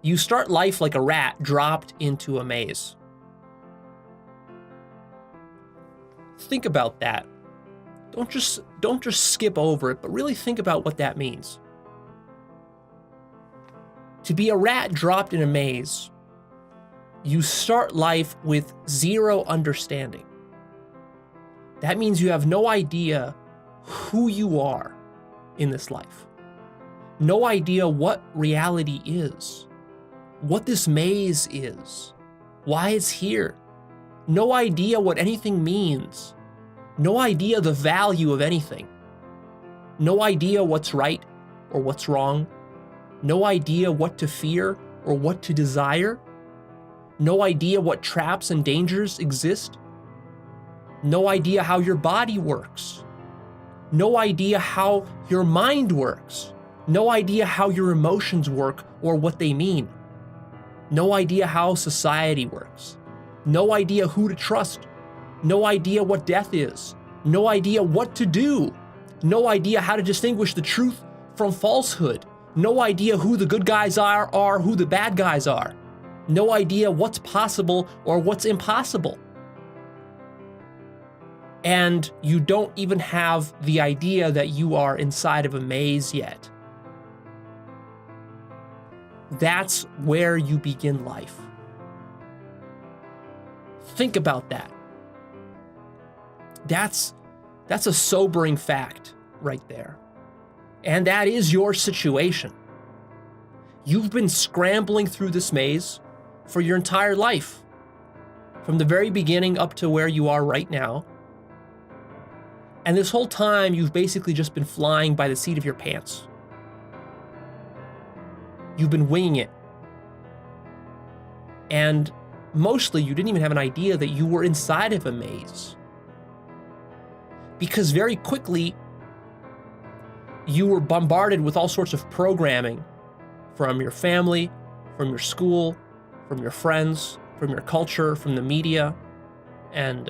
You start life like a rat dropped into a maze. Think about that. Don't just skip over it, but really think about what that means. To be a rat dropped in a maze, you start life with zero understanding. That means you have no idea who you are in this life. No idea what reality is, what this maze is, why it's here. No idea what anything means. No idea the value of anything. No idea what's right or what's wrong. No idea what to fear or what to desire. No idea what traps and dangers exist. No idea how your body works. No idea how your mind works. No idea how your emotions work or what they mean. No idea how society works. No idea who to trust. No idea what death is. No idea what to do. No idea how to distinguish the truth from falsehood. No idea who the good guys are or who the bad guys are. No idea what's possible or what's impossible. And you don't even have the idea that you are inside of a maze yet. That's where you begin life. Think about that. That's a sobering fact right there. And that is your situation. You've been scrambling through this maze for your entire life, from the very beginning up to where you are right now. And this whole time, you've basically just been flying by the seat of your pants. You've been winging it. And mostly, you didn't even have an idea that you were inside of a maze. Because very quickly, you were bombarded with all sorts of programming from your family, from your school, from your friends, from your culture, from the media, and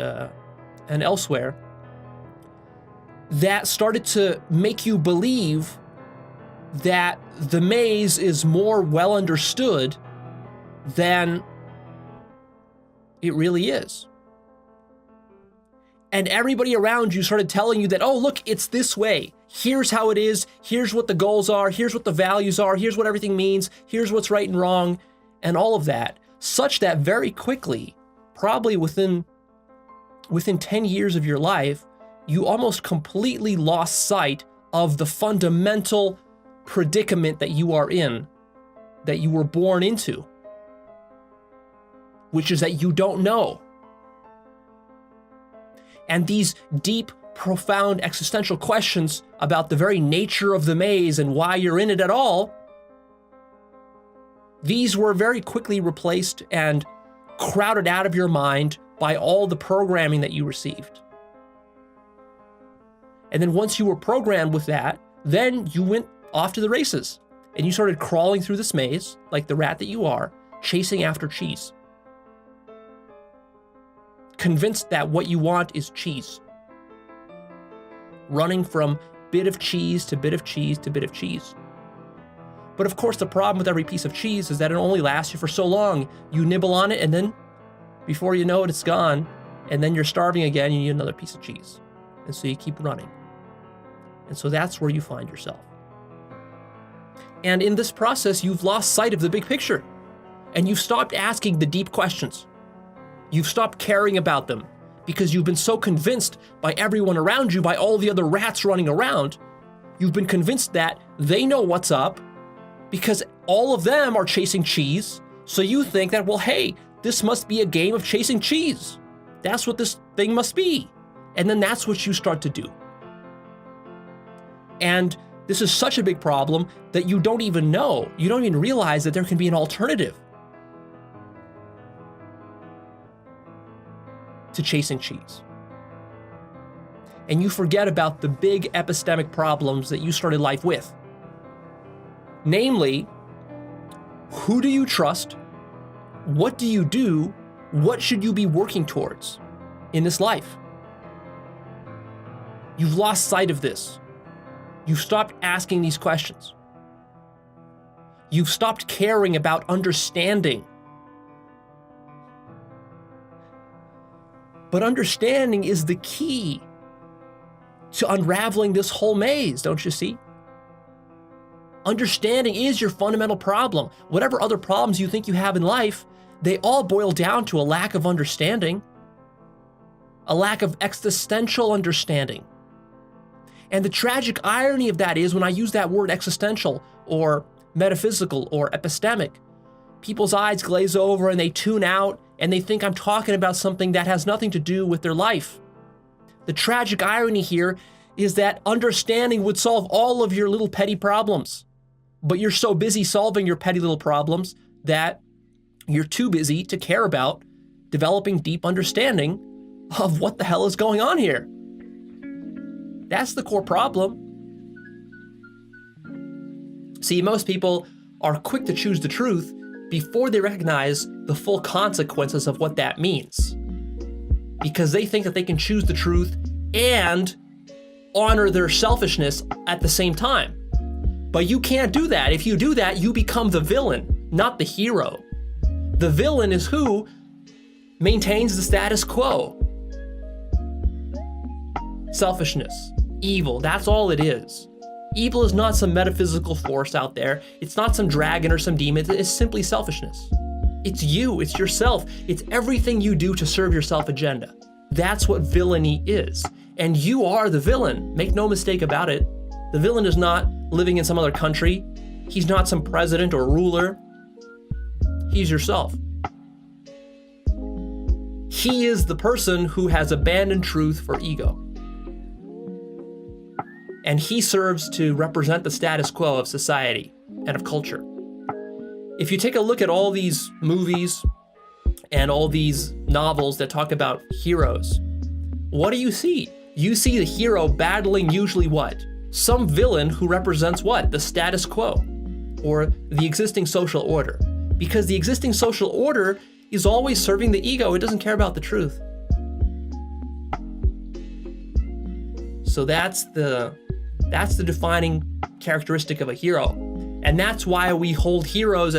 elsewhere, that started to make you believe that the maze is more well understood than it really is. And everybody around you started telling you that, oh, look, it's this way. Here's how it is. Here's what the goals are. Here's what the values are. Here's what everything means. Here's what's right and wrong, and all of that. Such that very quickly, probably within 10 years of your life, you almost completely lost sight of the fundamental predicament that you are in, that you were born into, which is that you don't know. And these deep, profound existential questions about the very nature of the maze and why you're in it at all, these were very quickly replaced and crowded out of your mind by all the programming that you received. And then once you were programmed with that, then you went off to the races and you started crawling through this maze like the rat that you are, chasing after cheese. Convinced that what you want is cheese. Running from bit of cheese to bit of cheese to bit of cheese. But of course, the problem with every piece of cheese is that it only lasts you for so long. You nibble on it and then before you know it, it's gone. And then you're starving again, you need another piece of cheese. And so you keep running. And so that's where you find yourself. And in this process, you've lost sight of the big picture. And you've stopped asking the deep questions. You've stopped caring about them because you've been so convinced by everyone around you, by all the other rats running around, you've been convinced that they know what's up because all of them are chasing cheese. So you think that, well, hey, this must be a game of chasing cheese. That's what this thing must be. And then that's what you start to do. And this is such a big problem that you don't even know. You don't even realize that there can be an alternative to chasing cheese. And you forget about the big epistemic problems that you started life with. Namely, who do you trust? What do you do? What should you be working towards in this life? You've lost sight of this. You've stopped asking these questions. You've stopped caring about understanding. But understanding is the key to unraveling this whole maze, don't you see? Understanding is your fundamental problem. Whatever other problems you think you have in life, they all boil down to a lack of understanding, a lack of existential understanding. And the tragic irony of that is when I use that word existential or metaphysical or epistemic, people's eyes glaze over and they tune out and they think I'm talking about something that has nothing to do with their life. The tragic irony here is that understanding would solve all of your little petty problems, but you're so busy solving your petty little problems that you're too busy to care about developing deep understanding of what the hell is going on here. That's the core problem. See, most people are quick to choose the truth before they recognize the full consequences of what that means, because they think that they can choose the truth and honor their selfishness at the same time. But you can't do that. If you do that, you become the villain, not the hero. The villain is who maintains the status quo. Selfishness, evil, that's all it is. Evil is not some metaphysical force out there. It's not some dragon or some demon. It's simply selfishness. It's you, it's yourself. It's everything you do to serve your self-agenda. That's what villainy is. And you are the villain. Make no mistake about it. The villain is not living in some other country. He's not some president or ruler. He's yourself. He is the person who has abandoned truth for ego. And he serves to represent the status quo of society and of culture. If you take a look at all these movies and all these novels that talk about heroes, what do you see? You see the hero battling usually what? Some villain who represents what? The status quo or the existing social order. Because the existing social order is always serving the ego. It doesn't care about the truth. So that's the defining characteristic of a hero. And that's why we hold heroes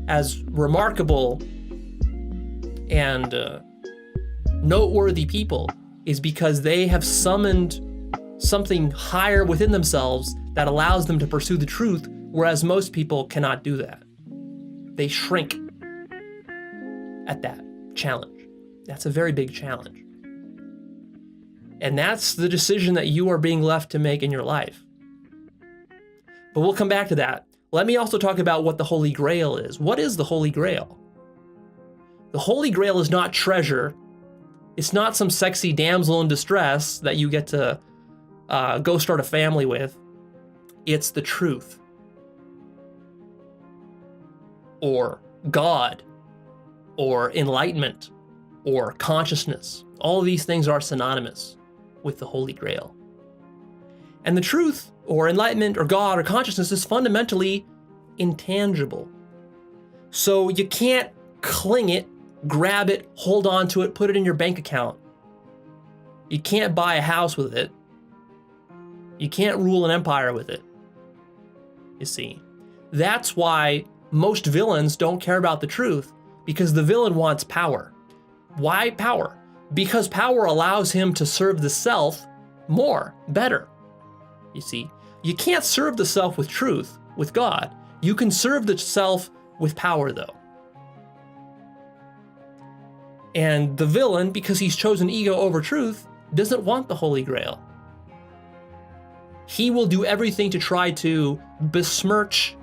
as remarkable and noteworthy people, is because they have summoned something higher within themselves that allows them to pursue the truth, whereas most people cannot do that. They shrink at that challenge. That's a very big challenge. And that's the decision that you are being left to make in your life. But we'll come back to that. Let me also talk about what the Holy Grail is. What is the Holy Grail? The Holy Grail is not treasure. It's not some sexy damsel in distress that you get to go start a family with. It's the truth. Or God. Or enlightenment. Or consciousness. All of these things are synonymous with the Holy Grail. And the truth, or enlightenment, or God, or consciousness is fundamentally intangible. So you can't cling it, grab it, hold on to it, put it in your bank account. You can't buy a house with it. You can't rule an empire with it. You see, that's why most villains don't care about the truth, because the villain wants power. Why power? Because power allows him to serve the self more, better. You see, you can't serve the self with truth, with God. You can serve the self with power, though. And the villain, because he's chosen ego over truth, doesn't want the Holy Grail. He will do everything to try to besmirch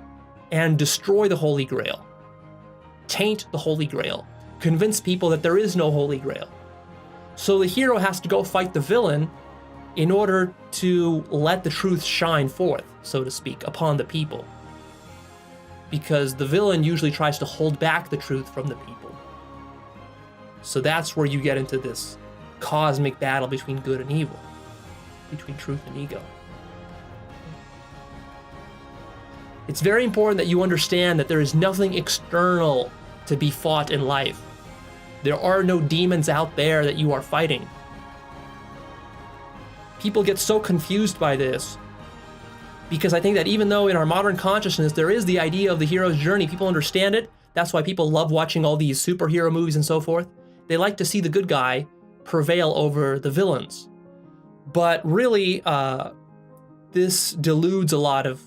and destroy the Holy Grail, taint the Holy Grail, convince people that there is no Holy Grail. So the hero has to go fight the villain in order to let the truth shine forth, so to speak, upon the people. Because the villain usually tries to hold back the truth from the people. So that's where you get into this cosmic battle between good and evil, between truth and ego. It's very important that you understand that there is nothing external to be fought in life. There are no demons out there that you are fighting. People get so confused by this Because I think that even though in our modern consciousness there is the idea of the hero's journey, people understand it. That's why people love watching all these superhero movies and so forth. They like to see the good guy prevail over the villains. But really, this deludes a lot of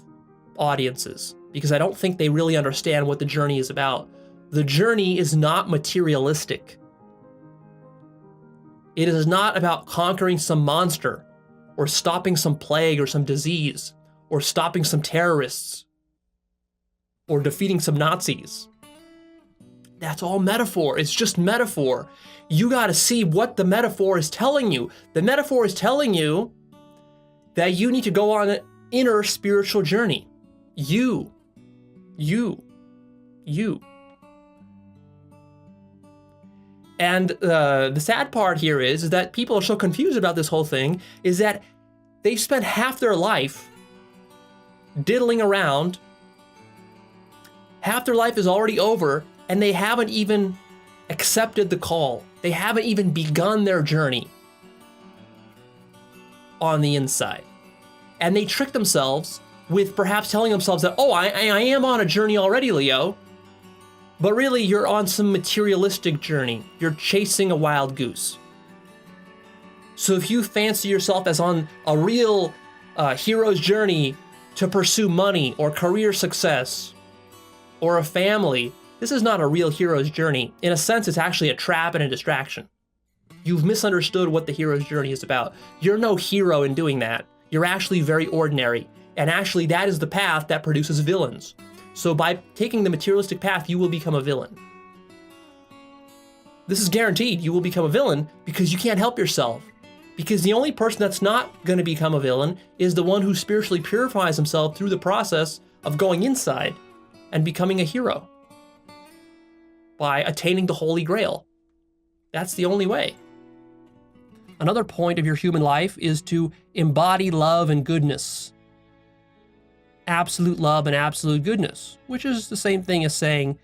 audiences because I don't think they really understand what the journey is about. The journey is not materialistic. It is not about conquering some monster or stopping some plague or some disease or stopping some terrorists or defeating some Nazis. That's all metaphor. It's just metaphor. You got to see what the metaphor is telling you. The metaphor is telling you that you need to go on an inner spiritual journey. You. And the sad part here is that people are so confused about this whole thing is that they've spent half their life diddling around. Half their life is already over and they haven't even accepted the call. They haven't even begun their journey on the inside. And they trick themselves with perhaps telling themselves that, oh, I am on a journey already, Leo. But really, you're on some materialistic journey. You're chasing a wild goose. So if you fancy yourself as on a real hero's journey to pursue money or career success or a family, this is not a real hero's journey. In a sense, it's actually a trap and a distraction. You've misunderstood what the hero's journey is about. You're no hero in doing that. You're actually very ordinary. And actually, that is the path that produces villains. So by taking the materialistic path, you will become a villain. This is guaranteed. You will become a villain because you can't help yourself. Because the only person that's not going to become a villain is the one who spiritually purifies himself through the process of going inside and becoming a hero by attaining the Holy Grail. That's the only way. Another point of your human life is to embody love and goodness. Absolute love and absolute goodness, which is the same thing as saying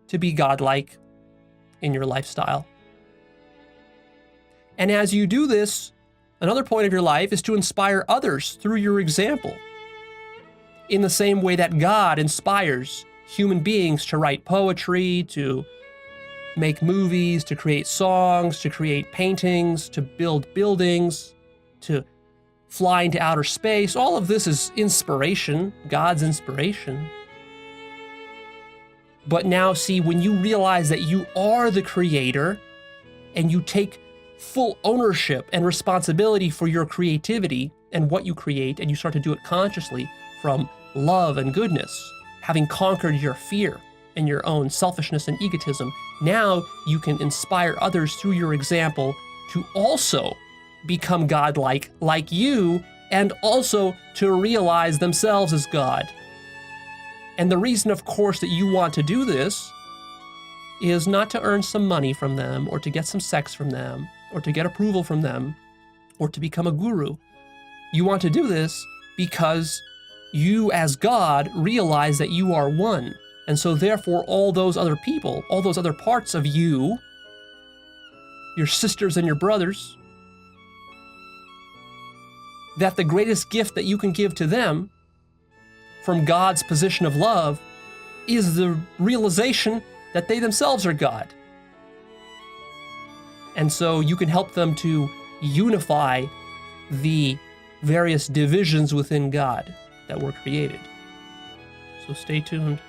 to be godlike in your lifestyle. And as you do this, another point of your life is to inspire others through your example. In the same way that God inspires human beings to write poetry, to make movies, to create songs, to create paintings, to build buildings, to fly into outer space. All of this is inspiration, God's inspiration. But now see, when you realize that you are the creator and you take full ownership and responsibility for your creativity and what you create, and you start to do it consciously from love and goodness, having conquered your fear and your own selfishness and egotism, now you can inspire others through your example to also become godlike like you, and also to realize themselves as God. And the reason, of course, that you want to do this is not to earn some money from them, or to get some sex from them, or to get approval from them, or to become a guru. You want to do this because you as God realize that you are one. And so therefore all those other people, all those other parts of you, your sisters and your brothers, that the greatest gift that you can give to them from God's position of love is the realization that they themselves are God. And so you can help them to unify the various divisions within God that were created. So stay tuned.